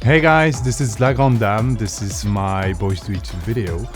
Hey guys, this is La Grande Dame. This is my Boys Do It video.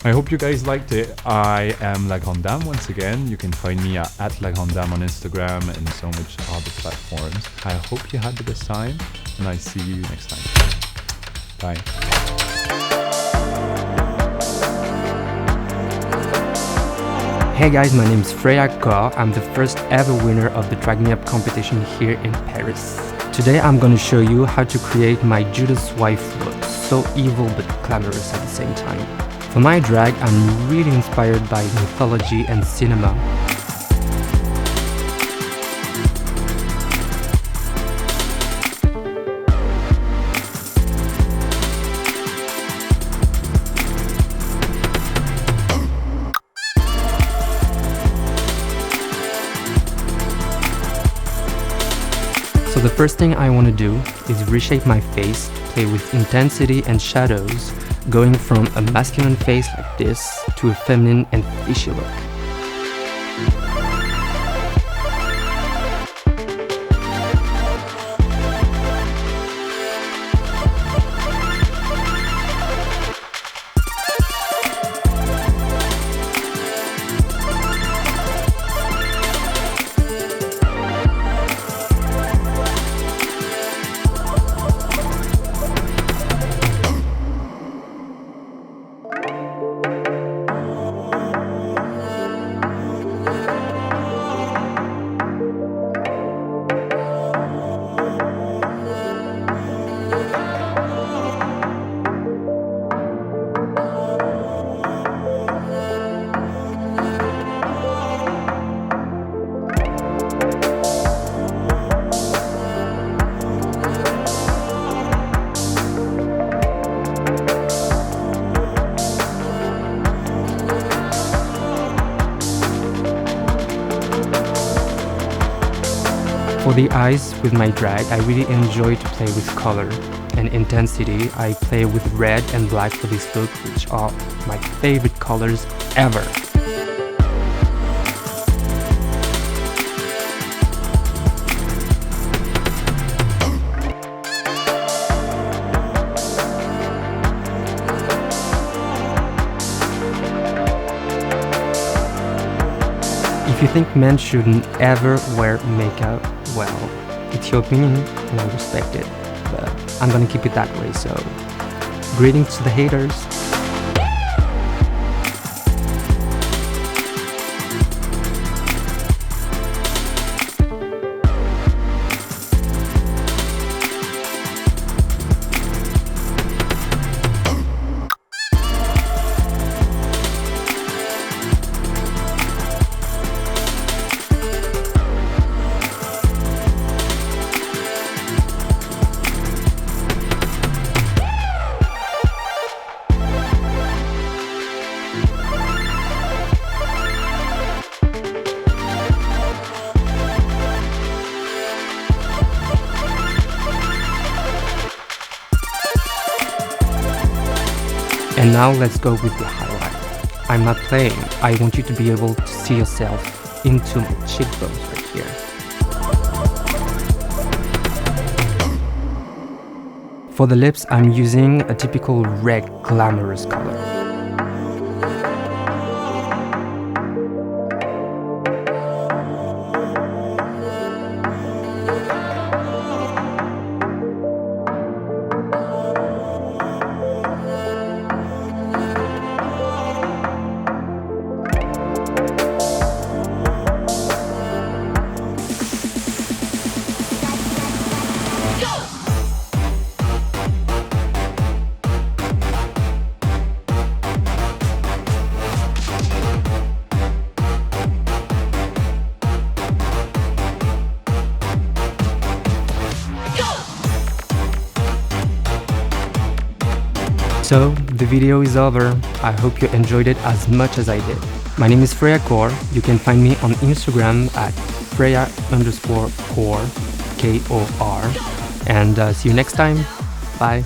I hope you guys liked it. I am La Grande Dame once again. You can find me at La Grande Dame on Instagram and so much other platforms. I hope you had the best time and I see you next time. Bye. Hey guys, my name is Freya Kor. I'm the first ever winner of the Drag Me Up competition here in Paris. Today I'm gonna show you how to create my Judas wife look, so evil but glamorous at the same time. For my drag, I'm really inspired by mythology and cinema. So the first thing I want to do is reshape my face, play with intensity and shadows, going from a masculine face like this to a feminine and fishy look. For the eyes with my drag, I really enjoy to play with color and intensity. I play with red and black for this look, which are my favorite colors ever. If you think men shouldn't ever wear makeup, well, it's your opinion and I respect it, but I'm gonna keep it that way, so greetings to the haters. And now let's go with the highlight. I'm not playing. I want you to be able to see yourself into my cheekbones right here. For the lips, I'm using a typical red glamorous color. So, the video is over. I hope you enjoyed it as much as I did. My name is Freya Kor. You can find me on Instagram at Freya_Kor, Kor. And see you next time. Bye.